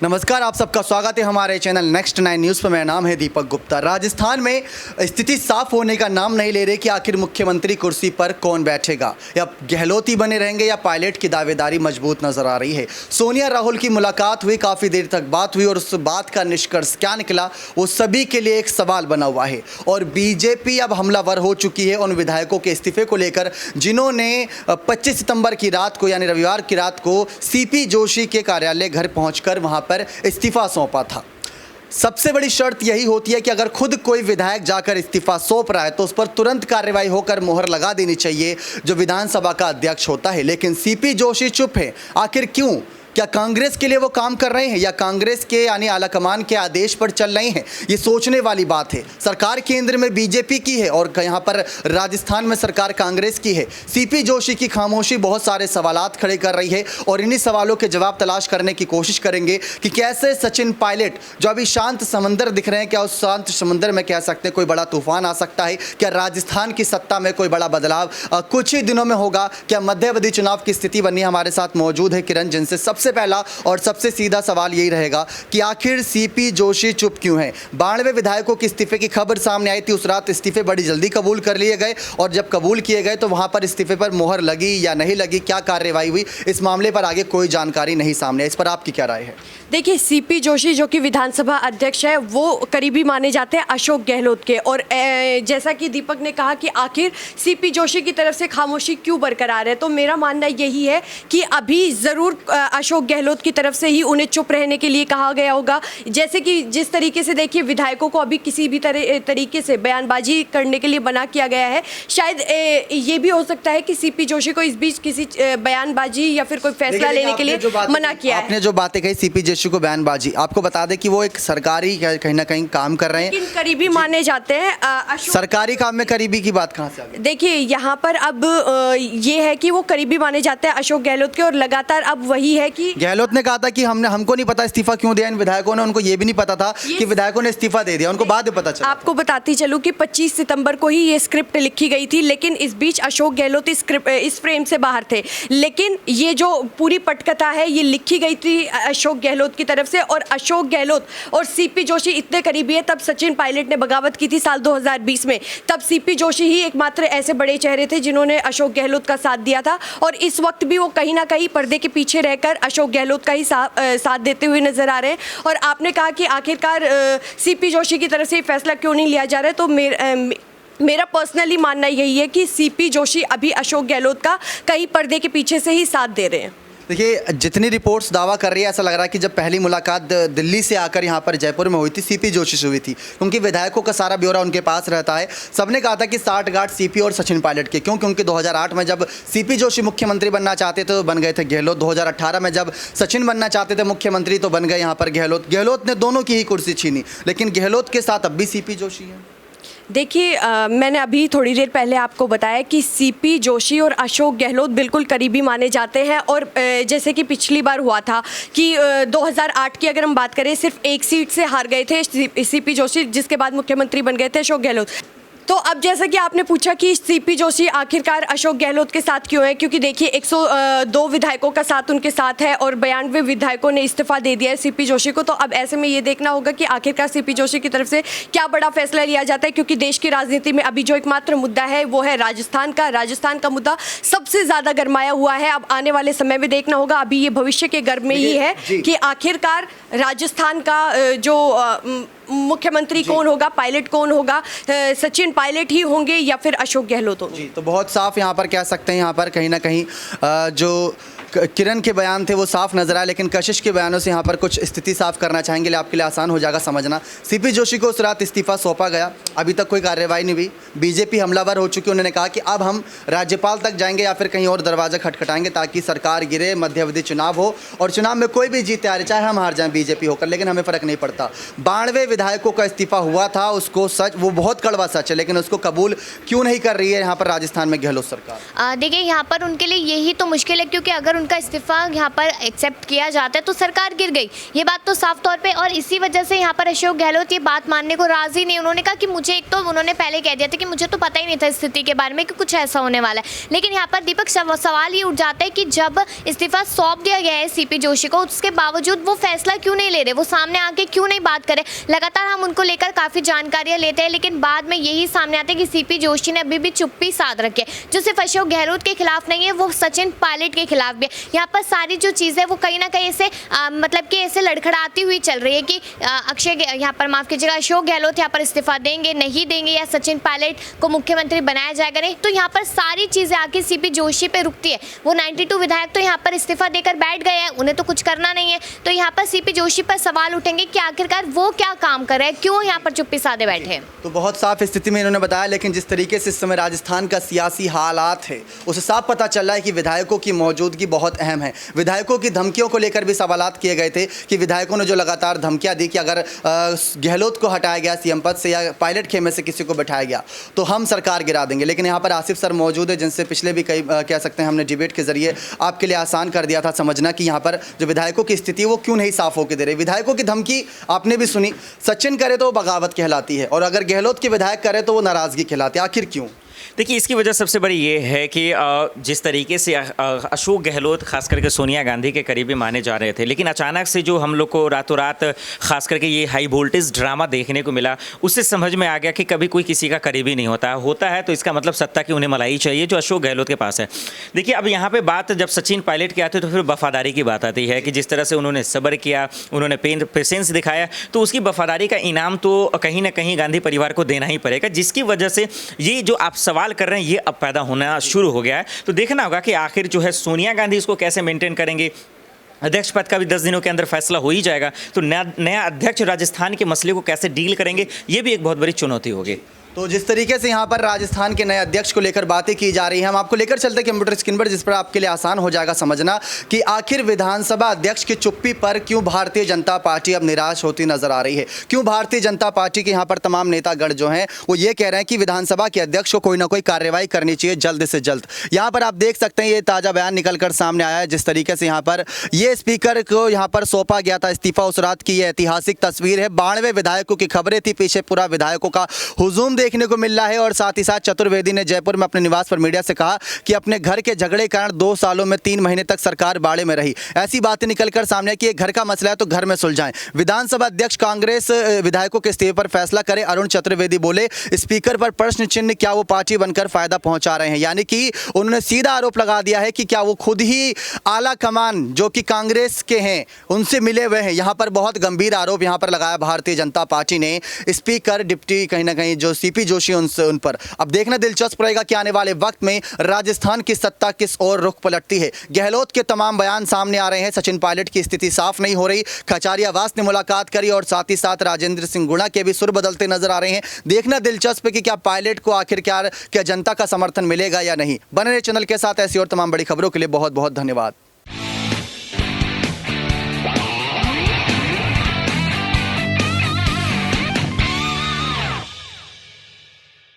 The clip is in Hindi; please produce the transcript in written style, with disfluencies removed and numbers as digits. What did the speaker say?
नमस्कार, आप सबका स्वागत है हमारे चैनल नेक्स्ट 9 न्यूज़ पर। मेरा नाम है दीपक गुप्ता। राजस्थान में स्थिति साफ होने का नाम नहीं ले रही कि आखिर मुख्यमंत्री कुर्सी पर कौन बैठेगा, या गहलोत ही बने रहेंगे या पायलट की दावेदारी मजबूत नजर आ रही है। सोनिया राहुल की मुलाकात हुई, काफ़ी देर तक बात हुई और उस बात का निष्कर्ष क्या निकला वो सभी के लिए एक सवाल बना हुआ है। और बीजेपी अब हमलावर हो चुकी है उन विधायकों के इस्तीफे को लेकर जिन्होंने 25 सितंबर की रात को यानी रविवार की रात को सीपी जोशी के कार्यालय घर पहुंचकर वहां पर इस्तीफा सौंपा था। सबसे बड़ी शर्त यही होती है कि अगर खुद कोई विधायक जाकर इस्तीफा सौंप रहा है तो उस पर तुरंत कार्रवाई होकर मोहर लगा देनी चाहिए जो विधानसभा का अध्यक्ष होता है। लेकिन सीपी जोशी चुप है। आखिर क्यों? क्या कांग्रेस के लिए वो काम कर रहे हैं या कांग्रेस के यानी आलाकमान के आदेश पर चल रहे हैं? ये सोचने वाली बात है। सरकार केंद्र में बीजेपी की है और यहाँ पर राजस्थान में सरकार कांग्रेस की है। सीपी जोशी की खामोशी बहुत सारे सवालात खड़े कर रही है और इन्हीं सवालों के जवाब तलाश करने की कोशिश करेंगे कि कैसे सचिन पायलट जो अभी शांत समंदर दिख रहे हैं, क्या उस शांत समंदर में कह सकते हैं कोई बड़ा तूफान आ सकता है? क्या राजस्थान की सत्ता में कोई बड़ा बदलाव कुछ ही दिनों में होगा? क्या मध्यावधि चुनाव की स्थिति बनी? हमारे साथ मौजूद है किरण, जिनसे सबसे पहला और सबसे सीधा सवाल यही रहेगा कि आखिर सीपी जोशी चुप क्यों हैं? 92 विधायकों के इस्तीफे की खबर सामने आई थी। उस रात इस्तीफे बड़ी जल्दी कबूल कर लिए गए और जब कबूल किए गए तो वहां पर इस्तीफे पर मोहर लगी या नहीं लगी, क्या कार्रवाई हुई, इस मामले पर आगे कोई जानकारी नहीं सामने है। इस पर आपकी क्या राय है? देखिए, सीपी जोशी जो कि विधानसभा अध्यक्ष है वो करीबी माने जाते हैं अशोक गहलोत के। और जैसा कि दीपक ने कहा कि आखिर सीपी जोशी की तरफ से खामोशी क्यों बरकरार है, तो मेरा मानना यही है कि अभी ज़रूर अशोक गहलोत की तरफ से ही उन्हें चुप रहने के लिए कहा गया होगा। जैसे कि जिस तरीके से देखिए विधायकों को अभी किसी भी तरीके से बयानबाजी करने के लिए मना किया गया है, शायद ये भी हो सकता है कि सीपी जोशी को इस बीच किसी बयानबाजी या फिर कोई फैसला लेने के लिए मना किया है। आपने जो बातें कही सीपी जोशी को बयानबाजी, आपको बता दें कि वो एक सरकारी कहीं ना कहीं काम कर रहे हैं, लेकिन करीबी माने जाते हैं। सरकारी काम में करीबी की बात कहाँ से आ गई? देखिए, यहाँ पर अब ये है कि वो करीबी माने जाते हैं अशोक गहलोत के, और लगातार अब वही है कि गहलोत ने कहा था कि हमको नहीं पता इस्तीफा क्यों दिया इन विधायकों ने, उनको ये भी नहीं पता था कि विधायकों ने इस्तीफा दे दिया, उनको बाद में पता चला। आपको बताती चलूं कि 25 सितंबर को ही ये स्क्रिप्ट लिखी गई थी, लेकिन इस बीच अशोक गहलोत इस फ्रेम से बाहर थे। लेकिन ये जो पूरी पटकथा है ये लिखी गई थी अशोक गहलोत की तरफ से, और अशोक गहलोत और सीपी जोशी इतने करीबी है। तब सचिन पायलट ने बगावत की थी साल 2020 में, तब सीपी जोशी ही एकमात्र ऐसे बड़े चेहरे थे जिन्होंने अशोक गहलोत का साथ दिया था, और इस वक्त भी वो कहीं ना कहीं पर्दे के पीछे रहकर अशोक गहलोत का ही साथ देते हुए नजर आ रहे हैं। और आपने कहा कि आखिरकार सीपी जोशी की तरफ से फैसला क्यों नहीं लिया जा रहा है, तो मेरा पर्सनली मानना यही है कि सीपी जोशी अभी अशोक गहलोत का कहीं पर्दे के पीछे से ही साथ दे रहे हैं। देखिए, जितनी रिपोर्ट्स दावा कर रही है, ऐसा लग रहा है कि जब पहली मुलाकात दिल्ली से आकर यहाँ पर जयपुर में हुई थी सीपी जोशी से हुई थी, क्योंकि विधायकों का सारा ब्यौरा उनके पास रहता है। सबने कहा था कि 60 गांठ सीपी और सचिन पायलट के, क्यों? क्योंकि 2008 में जब सीपी जोशी मुख्यमंत्री बनना चाहते थे तो बन गए थे गहलोत। 2018 में जब सचिन बनना चाहते थे मुख्यमंत्री तो बन गए यहाँ पर गहलोत। गहलोत ने दोनों की ही कुर्सी छीनी, लेकिन गहलोत के साथ अब भी सीपी जोशी है। देखिए, मैंने अभी थोड़ी देर पहले आपको बताया कि सीपी जोशी और अशोक गहलोत बिल्कुल करीबी माने जाते हैं। और जैसे कि पिछली बार हुआ था कि 2008 की अगर हम बात करें, सिर्फ एक सीट से हार गए थे सीपी जोशी, जिसके बाद मुख्यमंत्री बन गए थे अशोक गहलोत। तो अब जैसा कि आपने पूछा कि सीपी जोशी आखिरकार अशोक गहलोत के साथ क्यों है, क्योंकि देखिए 102 विधायकों का साथ उनके साथ है और 92 विधायकों ने इस्तीफा दे दिया है सीपी जोशी को। तो अब ऐसे में ये देखना होगा कि आखिरकार सीपी जोशी की तरफ से क्या बड़ा फैसला लिया जाता है, क्योंकि देश की राजनीति में अभी जो एकमात्र मुद्दा है वो है राजस्थान का मुद्दा सबसे ज़्यादा गरमाया हुआ है। अब आने वाले समय में देखना होगा, अभी ये भविष्य के गर्भ में ही है कि आखिरकार राजस्थान का जो मुख्यमंत्री कौन होगा, पायलट कौन होगा, सचिन पायलट ही होंगे या फिर अशोक गहलोत होंगे। जी, तो बहुत साफ यहाँ पर कह सकते हैं, यहाँ पर कहीं ना कहीं जो किरण के बयान थे वो साफ नजर आए, लेकिन कशिश के बयानों से यहाँ पर कुछ स्थिति साफ करना चाहेंगे, आपके लिए आसान हो जाएगा समझना। सीपी जोशी को उस रात इस्तीफा सौंपा गया, अभी तक कोई कार्रवाई नहीं हुई। बीजेपी हमलावर हो चुकी, उन्होंने कहा कि अब हम राज्यपाल तक जाएंगे या फिर कहीं और दरवाजा खटखटाएंगे ताकि सरकार गिरे, मध्यावधि चुनाव हो और चुनाव में कोई भी जीते आ रहे, चाहे हम हार जाएं बीजेपी होकर, लेकिन हमें फ़र्क नहीं पड़ता। 92 विधायकों का इस्तीफा हुआ था, उसको सच, वो बहुत कड़वा सच है, लेकिन उसको कबूल क्यों नहीं कर रही है यहाँ पर राजस्थान में गहलोत सरकार? देखिए, यहाँ पर उनके लिए यही तो मुश्किल है, क्योंकि अगर उनका इस्तीफा यहाँ पर एक्सेप्ट किया जाता है तो सरकार गिर गई, ये बात तो साफ तौर पे। और इसी वजह से यहाँ पर अशोक गहलोत ये बात मानने को राजी नहीं। उन्होंने कहा कि मुझे, एक तो उन्होंने पहले कह दिया था कि मुझे तो पता ही नहीं था स्थिति के बारे में कि कुछ ऐसा होने वाला है, लेकिन यहाँ पर दीपक सवाल ये उठ जाता है कि जब इस्तीफा सौंप दिया गया है सीपी जोशी को, उसके बावजूद वो फैसला क्यों क्यों नहीं ले रहे, वो सामने आके क्यों नहीं बात करे। लगातार हम उनको लेकर काफ़ी जानकारियाँ लेते हैं, लेकिन बाद में यही सामने आता है कि सीपी जोशी ने अभी भी चुप्पी साध रखी है, जो सिर्फ अशोक गहलोत के खिलाफ नहीं है, वो सचिन पायलट के खिलाफ भी है। यहाँ पर सारी जो चीज़ें वो कहीं ना कहीं ऐसे मतलब कि ऐसे लड़खड़ाती हुई चल रही है कि यहाँ पर माफ़ कीजिएगा, अशोक गहलोत यहाँ पर इस्तीफा देंगे नहीं देंगे, या सचिन पायलट को मुख्यमंत्री बनाया जाएगा नहीं। तो यहाँ पर सारी चीज़ें आके सीपी जोशी पे रुकती है। वो 92 विधायक तो यहाँ पर इस्तीफा देकर बैठ गए हैं, उन्हें तो कुछ करना नहीं है। तो यहाँ पर सीपी जोशी पर सवाल उठेंगे कि आखिरकार वो क्या काम कर रहे हैं, क्यों यहाँ पर चुप्पी साधे बैठे हैं। तो बहुत साफ स्थिति में इन्होंने बताया, लेकिन जिस तरीके से इस समय राजस्थान का सियासी हालात है उससे साफ पता चल रहा है कि विधायकों की मौजूदगी बहुत अहम है। विधायकों की धमकियों को लेकर भी सवालात किए गए थे कि विधायकों ने जो लगातार धमकियां दी कि अगर गहलोत को हटाया गया सीएम पद से या पायलट खेमे से किसी को बैठाया गया तो हम सरकार गिरा देंगे। लेकिन यहाँ पर आसिफ सर मौजूद है, जिनसे पिछले भी कई कह सकते हैं हमने डिबेट के जरिए आपके लिए आसान कर दिया था समझना कि यहाँ पर जो विधायकों की स्थिति वो क्यों नहीं साफ होकर दे रही। विधायकों की धमकी आपने भी सुनी, सचिन करे तो वो बगावत कहलाती है और अगर गहलोत के विधायक करे तो वो नाराजगी कहलाती है। आखिर क्यों? देखिए, इसकी वजह सबसे बड़ी ये है कि जिस तरीके से अशोक गहलोत खास करके सोनिया गांधी के करीबी माने जा रहे थे, लेकिन अचानक से जो हम लोग को रातों रात खास करके ये हाई वोल्टेज ड्रामा देखने को मिला, उससे समझ में आ गया कि कभी कोई किसी का करीबी नहीं होता है तो इसका मतलब सत्ता की उन्हें मलाई चाहिए जो अशोक गहलोत के पास है। देखिए, अब यहाँ पर बात जब सचिन पायलट की आती है तो फिर वफादारी की बात आती है कि जिस तरह से उन्होंने सब्र किया, उन्होंने पेशेंस दिखाया, तो उसकी वफादारी का इनाम तो कहीं ना कहीं गांधी परिवार को देना ही पड़ेगा, जिसकी वजह से ये जो आप सवाल कर रहे हैं ये अब पैदा होना शुरू हो गया है। तो देखना होगा कि आखिर जो है सोनिया गांधी इसको कैसे मेंटेन करेंगे। अध्यक्ष पद का भी 10 दिनों के अंदर फैसला हो ही जाएगा, तो नया अध्यक्ष राजस्थान के मसले को कैसे डील करेंगे ये भी एक बहुत बड़ी चुनौती होगी। तो जिस तरीके से यहाँ पर राजस्थान के नए अध्यक्ष को लेकर बातें की जा रही हैं, हम आपको लेकर चलते हैं कंप्यूटर स्क्रीन पर, जिस पर आपके लिए आसान हो जाएगा समझना कि आखिर विधानसभा अध्यक्ष की चुप्पी पर क्यों भारतीय जनता पार्टी अब निराश होती नजर आ रही है। क्यों भारतीय जनता पार्टी के यहाँ पर तमाम नेतागण जो हैं वो ये कह रहे हैं कि विधानसभा के अध्यक्ष को कोई ना कोई कार्रवाई करनी चाहिए जल्द से जल्द। यहाँ पर आप देख सकते हैं ये ताज़ा बयान निकल कर सामने आया है, जिस तरीके से यहाँ पर ये स्पीकर को यहाँ पर सौंपा गया था इस्तीफा। उस रात की ये ऐतिहासिक तस्वीर है। 92 विधायकों की खबरें थी, पीछे पूरा विधायकों का हुजूम देखने को मिल रहा है। और साथ ही साथ चतुर्वेदी ने जयपुर में अपने निवास पर मीडिया से कहा कि अपने घर के झगड़े कारण 2 सालों में 3 महीने तक सरकार बाड़े में रही। ऐसी बातें निकलकर सामने आई कि ये घर का मसला है तो घर में सुलझाएं। विधानसभा अध्यक्ष कांग्रेस विधायकों के इस्तीफे पर फैसला करे, अरुण चतुर्वेदी बोले। स्पीकर पर प्रश्न चिन्ह, क्या वो पार्टी बनकर फायदा पहुंचा रहे हैं। यानी कि उन्होंने सीधा आरोप लगा दिया है कि क्या वो खुद ही आला कमान जो कि कांग्रेस के हैं उनसे मिले हुए हैं। यहाँ पर बहुत गंभीर आरोप यहाँ पर लगाया भारतीय जनता पार्टी ने स्पीकर डिप्टी कहीं ना कहीं जो सीपी जोशी उन पर। अब देखना दिलचस्प रहेगा कि आने वाले वक्त में राजस्थान की सत्ता किस ओर रुख पलटती है। गहलोत के तमाम बयान सामने आ रहे हैं, सचिन पायलट की स्थिति साफ नहीं हो रही। खचारियावास ने मुलाकात करी और साथ ही साथ राजेंद्र सिंह गुणा के भी सुर बदलते नजर आ रहे हैं। देखना दिलचस्प है कि क्या पायलट को आखिरकार क्या जनता का समर्थन मिलेगा या नहीं। बने रहे चैनल के साथ, ऐसी और तमाम बड़ी खबरों के लिए बहुत बहुत धन्यवाद।